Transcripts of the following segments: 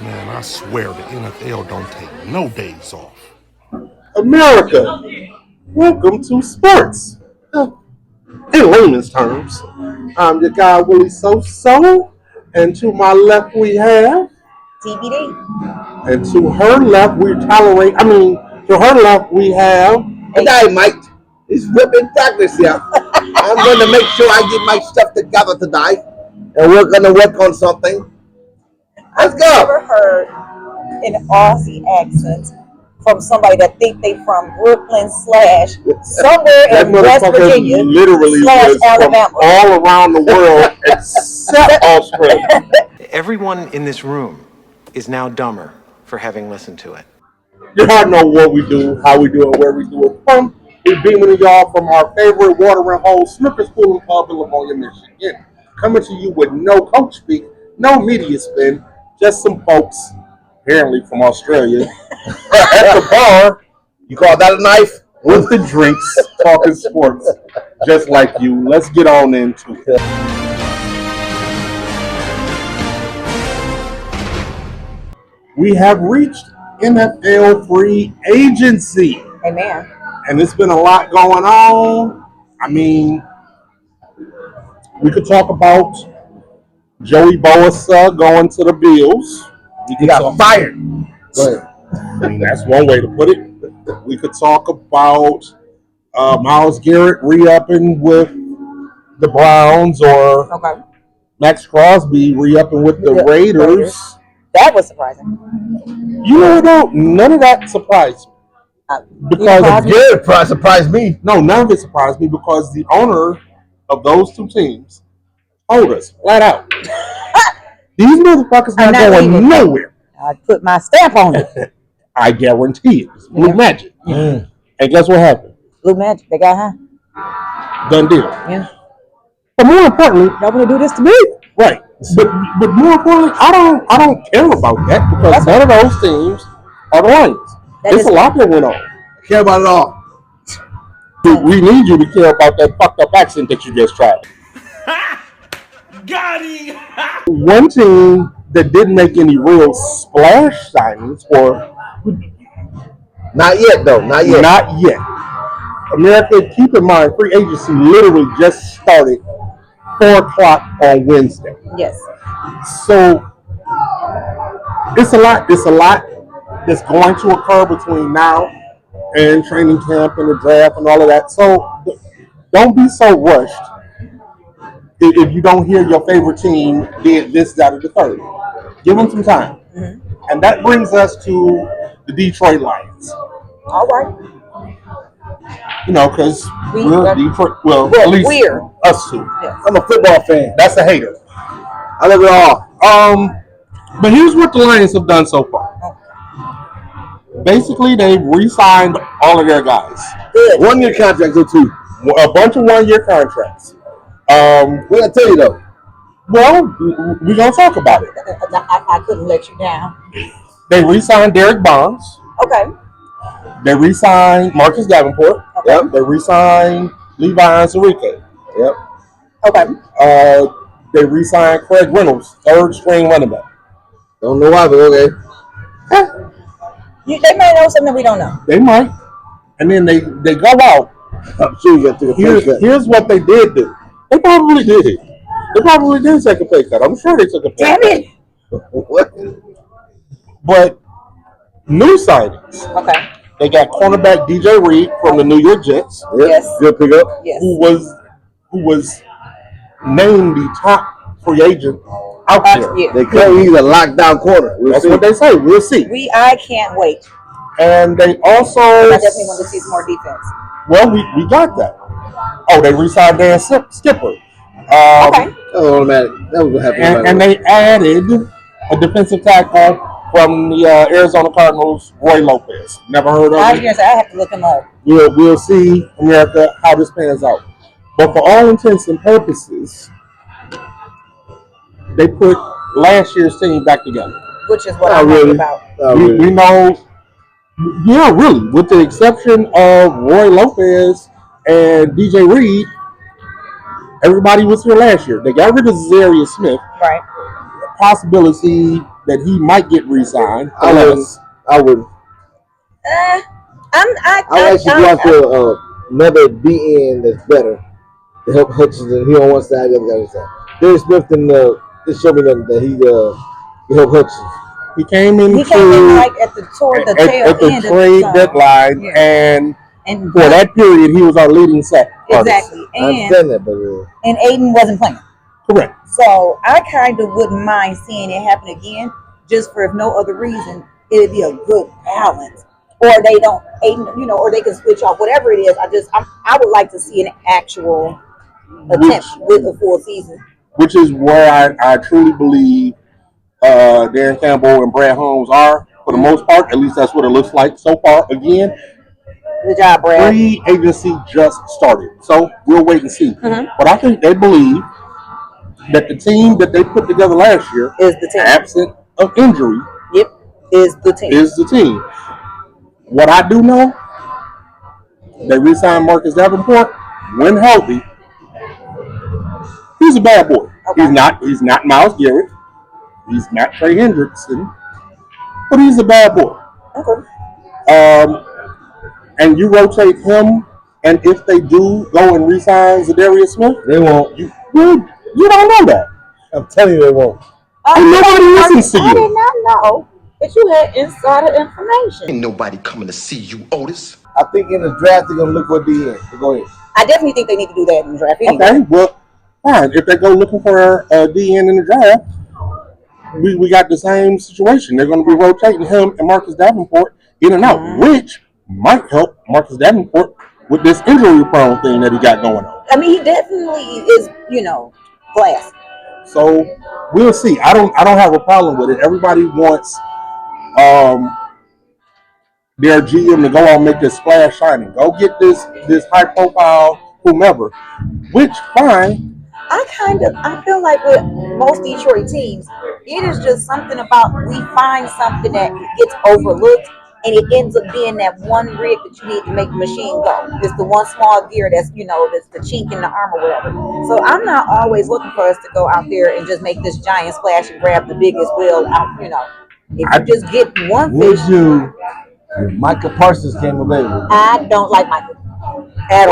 Man, I swear the NFL don't take no days off. America, welcome to sports. In layman's terms, I'm your guy Willie So, and to my left we have, TBD. and to her left we tolerate. To her left we have. The guy, Mike, is ripping practice here. I'm going to make sure I get my stuff together tonight, and we're going to work on something. Let's go. I've never heard an Aussie accent from somebody that think they from Brooklyn / somewhere in West Virginia literally / Alabama. From all around the world except Australia. Everyone in this room is now dumber for having listened to it. Y'all know what we do, how we do it, where we do it from. We're beaming to y'all from our favorite watering hole, Snippers Pool and Pub in Livonia, Michigan. Coming to you with no coach speak, no media spin, just some folks, apparently from Australia, at the bar. You call that a knife? With the drinks, talking sports, just like you. Let's get on into it. We have reached NFL free agency. Amen. And it's been a lot going on. We could talk about Joey Bosa going to the Bills. He got fired. Go ahead. That's one way to put it. We could talk about Myles Garrett re-upping with the Browns, or Max Crosby re-upping with the Raiders. That was surprising. You know, though, none of that surprised me. Because Garrett surprised me. No, none of it surprised me because the owner of those two teams told us flat out, these motherfuckers not going nowhere. I put my stamp on it. I guarantee it. It's Blue Magic. And guess what happened? Blue Magic, they got high. Done deal. Yeah. But more importantly, y'all want to do this to me? Right. But more importantly, I don't care about that because none of those teams are the Lions. There's a lot that went on. I care about it all. We need you to care about that fucked up accent that you just tried. Got him! One team that didn't make any real splash signings, or not yet though, not yet. America, keep in mind, free agency literally just started 4:00 on Wednesday. Yes. So it's a lot that's going to occur between now and training camp and the draft and all of that. So don't be so rushed if you don't hear your favorite team did this, that, or the third. Give them some time. Mm-hmm. And that brings us to the Detroit Lions. All right. You know, because we're Detroit. Well, at least us two. Yes. I'm a football fan. That's a hater. I love it all. But here's what the Lions have done so far. Basically, they've re-signed all of their guys. Good. 1-year contracts or two. A bunch of 1-year contracts. What I tell you though? Well, we're gonna talk about it. I couldn't let you down. They re-signed Derek Bonds. Okay. They re-signed Marcus Davenport. Okay. Yep. They re-signed Levi Ansarike. Yep. Okay. They re-signed Craig Reynolds, 3rd string running back. Don't know why, but okay. They may know something we don't know. They might. And then they go out. I'm sure you got to take a pay cut. Here's what they did do. They probably did. They probably did take a pay cut. I'm sure they took a pay cut. Damn it. What? But new signings. Okay. They got cornerback DJ Reed from the New York Jets. Yep. Yes. Good pickup. Yes. Who was named the top free agent out there. Yeah. They claim he's a lockdown corner. That's what they say. We'll see. I can't wait. And they also... I definitely want to see some more defense. Well, we got that. Oh, they re-signed Dan Skipper. Okay. Oh, automatic. That was what happened. And they added a defensive tackle from the Arizona Cardinals, Roy Lopez. Never heard of him. I have to look him up. We'll see, America, how this pans out. But for all intents and purposes, they put last year's team back together. Which is what I'm talking about. We know, yeah, really, with the exception of Roy Lopez and DJ Reed, everybody was here last year. They got rid of Zarius Smith. Right. Possibility that he might get re-signed. I would. I actually go after another DN that's better to help Hutchinson. He on one side, the other guy on the side. Darius Smith didn't show me nothing that he can help Hutchinson. He came in like at the trade deadline, and for that period, he was our leading sack artist. Exactly. I understand that, but and Aiden wasn't playing. Correct. So I kind of wouldn't mind seeing it happen again, just for if no other reason, it'd be a good balance. Or they don't, or they can switch off, whatever it is. I would like to see an actual attempt with a full season. Which is where I truly believe Darren Campbell and Brad Holmes are, for the most part. At least that's what it looks like so far. Again, good job, Brad. Free agency just started, so we'll wait and see. But I think they believe that the team that they put together last year is the team, absent of injury. Yep, is the team. What I do know, they re-signed Marcus Davenport when healthy. He's a bad boy. Okay. He's not Myles Garrett. He's not Trey Hendrickson, but he's a bad boy. Okay. And you rotate him, and if they do go and re-sign Zadarius Smith, they won't. You don't know that. I'm telling you, they won't. Nobody listens to you. I did not know that you had insider information. Ain't nobody coming to see you, Otis. I think in the draft they're gonna look for a DN. Go ahead. I definitely think they need to do that in the draft. Anyway. Okay, well, fine. If they go looking for a DN in the draft, we got the same situation. They're going to be rotating him and Marcus Davenport in and out, which might help Marcus Davenport with this injury-prone thing that he got going on. I mean, he definitely is, classy. So we'll see. I don't have a problem with it. Everybody wants their GM to go out and make this splash shining. Go get this high-profile whomever, which fine. I feel like with most Detroit teams, it is just something about we find something that gets overlooked, and it ends up being that one rig that you need to make the machine go. It's the one small gear that's that's the chink in the arm or whatever. So I'm not always looking for us to go out there and just make this giant splash and grab the biggest wheel out. If you just get one fish. If Micah Parsons came available. I don't like Micah. At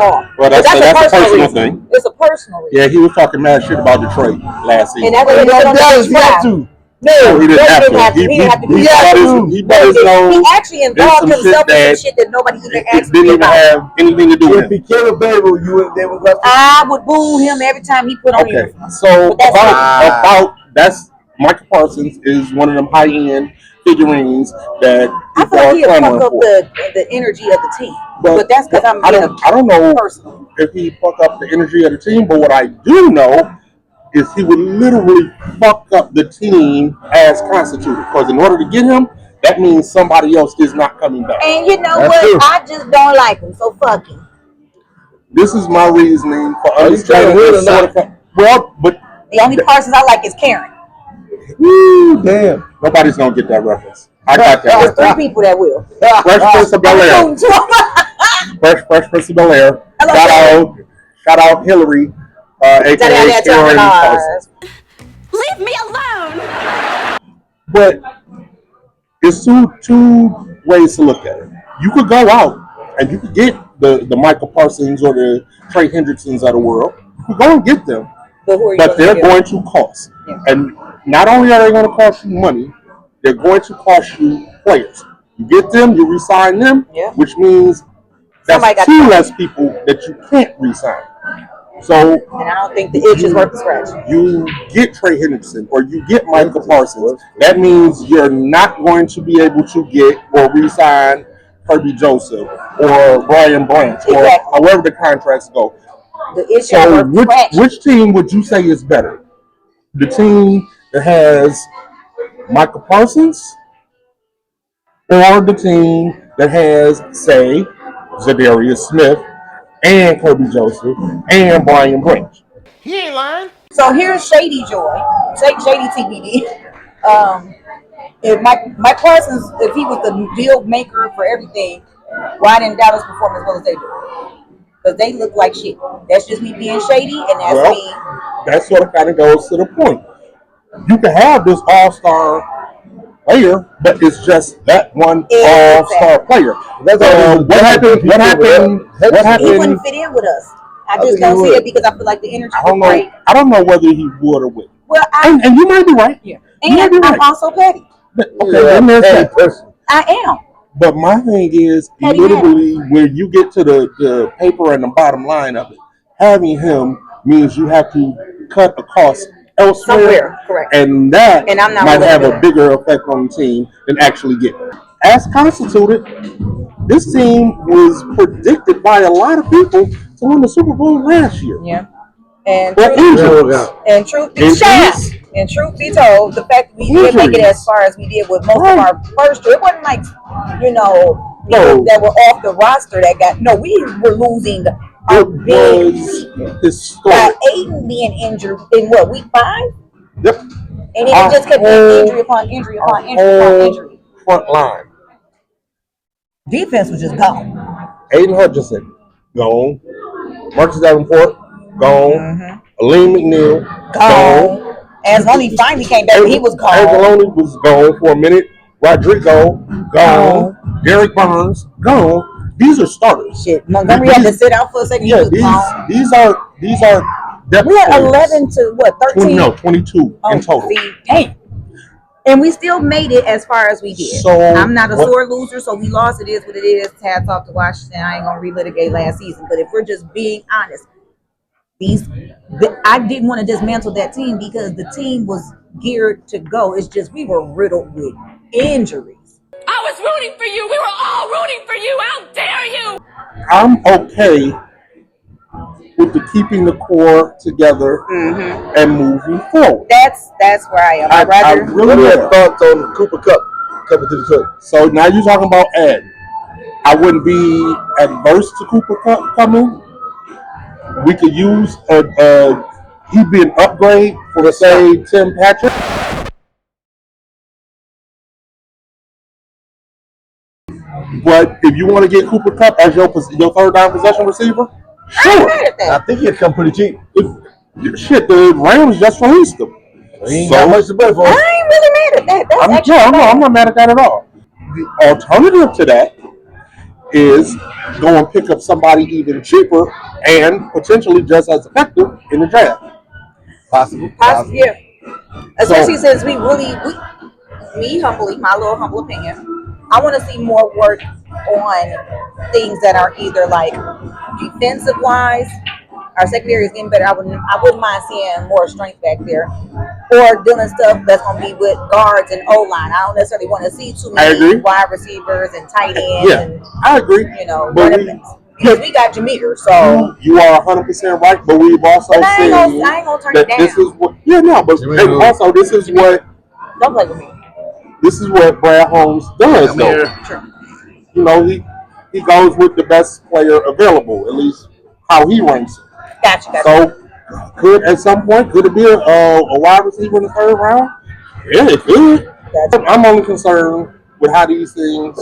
all. Well, that's a personal thing. It's a personal reason. Yeah, he was talking mad shit about Detroit last season. And that's what he had to. No, he didn't have to. He actually involved himself in some shit that nobody even asked him about. Didn't even have anything to do with it. If he came available, I would boo him every time he put on uniform. So that's Michael Parsons is one of them high-end figurines that I feel like he'll fuck up the energy of the team. But that's because I don't know if he fuck up the energy of the team, but what I do know is he would literally fuck up the team as constituted. Because in order to get him, that means somebody else is not coming back. And you know what? True. I just don't like him, so fuck him. This is my reasoning for understanding this sort of. Well, but the only Parsons I like is Karen. Woo, damn. Nobody's gonna get that reference. I got that. There's 3 people that will. Fresh Prince of Bel-Air. Fresh Prince of Bel-Air. Shout out Hillary, aka Karen Parsons. Leave me alone. But it's two ways to look at it. You could go out and you could get the Michael Parsons or the Trey Hendricksons of the world. You could go and get them, but they're going to cost. Yeah. And not only are they going to cost you money, they're going to cost you players. You get them, you re-sign them, which means that's 2 less people that you can't re-sign. So, and I don't think the itch is worth the scratch. You get Trey Hendrickson or you get Michael Parsons. That means you're not going to be able to get or re-sign Kirby Joseph or Brian Branch or however the contracts go. So which team would you say is better? The team that has Michael Parsons or the team that has, say, Zadarius Smith and Kirby Joseph and Brian Branch? He ain't lying. So here's Shady Joy. Shady TBD. If Mike Parsons, if he was the deal maker for everything, why didn't Dallas perform as well as they do? Because they look like shit. That's just me being shady, and that's me. That sort of kind of goes to the point. You can have this all-star player, but it's just that one all-star player. That's What happened? What happened? What He happened? wouldn't fit in with us. I just think don't he see would. it because I feel like the energy I was don't know. great. I don't know whether he would or wouldn't. Well, And you might be right. yeah. You might And be I'm right. also petty. But, okay, then there's that. Person. I am. But my thing is, Petty literally, when you get to the paper and the bottom line of it, having him means you have to cut a cost elsewhere. Somewhere, correct. And that And I'm not might willing have to do a that. bigger effect on the team than actually getting it. As constituted, this team was predicted by a lot of people to win the Super Bowl last year. Yeah. And But injuries. and truth be Injuries. and truth be told, the fact that we did make it as far as we did with most of our first, it wasn't like people that were off the roster that got. No, we were losing our big. Was historic. Aiden being injured in what, week 5? Yep. And it just kept being injury upon injury upon injury upon injury. Front line. Defense was just gone. Aiden Hutchinson, gone. Marcus Davenport, gone. Layman McNeil, gone. Anzalone finally came back, but he was gone. Anzalone was gone for a minute. Rodrigo, gone. Derek Burns, gone. These are starters. Shit, Montgomery had to sit out for a second. Yeah, he was gone. these are depth We had players. 11 to what, 13? 22 in total. See, damn. And we still made it as far as we did. So I'm not a sore loser, so we lost. It is what it is. Hats off to Washington. I ain't gonna relitigate last season. But if we're just being honest, I didn't want to dismantle that team because the team was geared to go. It's just we were riddled with injuries. I was rooting for you. We were all rooting for you. How dare you? I'm okay with the keeping the core together and moving forward. That's where I am. I really have thoughts on Cooper Kupp coming to Detroit. So now you're talking about Ed. I wouldn't be adverse to Cooper Kupp coming. We could use he'd be an upgrade for say Tim Patrick. But if you want to get Cooper Kupp as your third down possession receiver, sure. I think he'd come pretty cheap. Shit, the Rams just released him. He ain't got much to play for. I ain't really mad at that. I'm not mad at that at all. The alternative to that is go and pick up somebody even cheaper and potentially just as effective in the draft. Possible. Yeah. Especially since me humbly, my little humble opinion, I want to see more work on things that are either like defensive wise. Our secondary is getting better. I wouldn't mind seeing more strength back there, or doing stuff that's going to be with guards and O line. I don't necessarily want to see too many wide receivers and tight ends. Yeah, and, I agree. Because we got Jameer, so you are 100% right. But we've also seen I ain't gonna turn it down. This is what. Yeah, no, but also this is what. Don't play with me. This is what Brad Holmes does, though. Sure. You know, he goes with the best player available, at least how he ranks it. Gotcha. So, at some point, could it be a wide receiver in the third round? Yeah, it could. Gotcha. I'm only concerned with how these things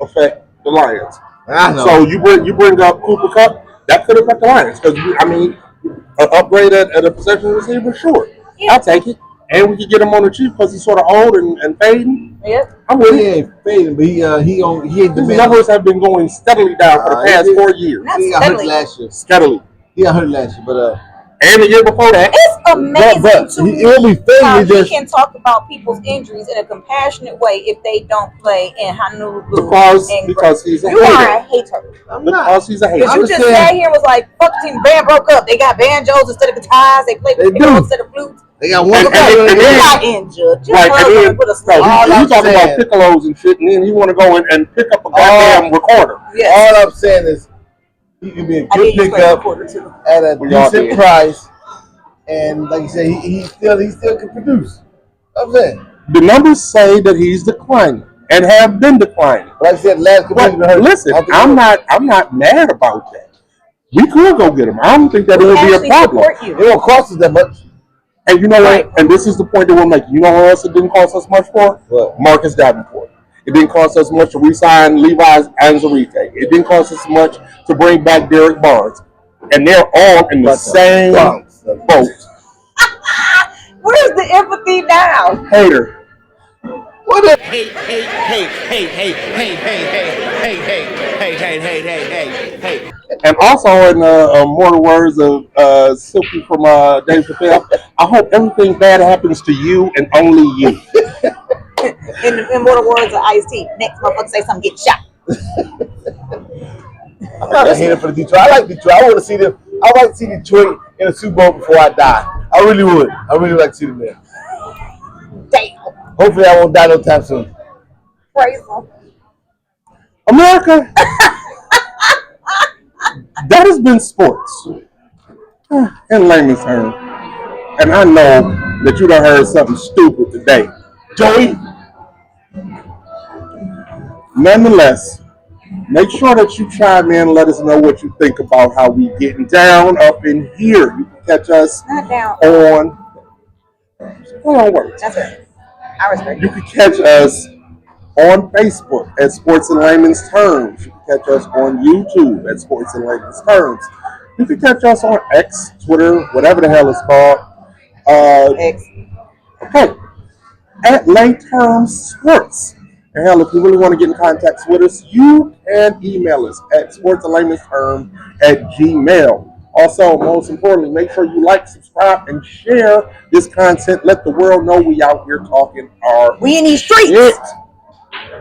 affect the Lions. I know. So you bring up Cooper Kupp, that could affect the Lions because an upgrade at a possession receiver, sure, yeah. I'll take it, and we could get him on the cheap because he's sort of old and fading. Yep. I'm with he ain't fading, but he ain't the His numbers have been going steadily down for the past 4 years. He got hurt last year. Steadily. He got hurt last year, but and the year before that. It's amazing to me how he can talk about people's injuries in a compassionate way if they don't play in Honolulu. Because he's a hater. You are a hater. I'm not. Because he's a hater. Because you just sat here and was like, fuck the team, the band broke up. They got banjos instead of guitars. They play with piccolo instead of flutes. They got one. They got injured. Just put a you talking about piccolos and shit, and then you want to go and pick up a goddamn recorder. Yes. All I'm saying is, he can be a good pickup at a decent price, and like you said, he still can produce. I'm saying the numbers say that he's declining and have been declining. Like I said, listen, I'm not mad about that. We could go get him. I don't think that it would be a problem. It won't cost us that much. And you know what? And this is the point that we're making. You know what else it didn't cost us much for? What? Marcus Davenport. It didn't cost us much to re-sign Levi's Anzarite. It didn't cost us much to bring back Derek Barnes. And they're all in the same boat. Where's the empathy now? Hater. What the? Hey. And also in more words of Silky from Dave Chappelle, I hope everything bad happens to you and only you. In more words of Ice-T, next motherfucker say something, get shot. I'm not a hater for the Detroit. I like Detroit. I want to see them. I like to see Detroit in a Super Bowl before I die. I really would. I really like to see them there. Damn. Hopefully, I won't die no time soon. Praise them. America, that has been sports. In layman's terms. And I know that you done heard something stupid today. Joey, Nonetheless, make sure that you chime in and let us know what you think about how we getting down up in here. You can catch us Not down. on words. That's right. I respect You it. can catch us on Facebook at Sports in Layman's Terms. You can catch us on YouTube at Sports in Layman's Terms. You can catch us on X, Twitter, whatever the hell it's called. X. Okay, at Lay Terms Sports. And hell, if you really want to get in contact with us, you can email us at sportsinlaymansterm@gmail. Also, most importantly, make sure you like, subscribe, and share this content. Let the world know we out here talking our We in these streets. shit.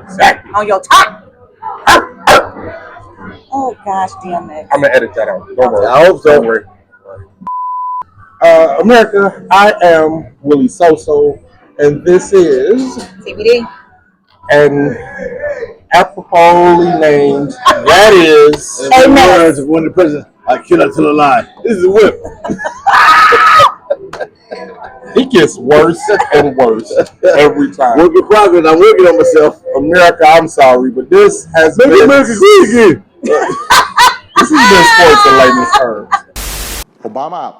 Exactly. On your top. Oh gosh, damn it. I'm gonna edit that out. Don't worry. I hope so. Don't worry. America, I am Willie Soso, and this is TBD. an apropos named. That is. in the words of one of the presidents, I cannot tell a lie. This is a whip. It gets worse and worse every time. Work in progress. I'm working on myself. America, I'm sorry, but this has Make been. America great again. This has been Sports in Layman's Terms. Obama out.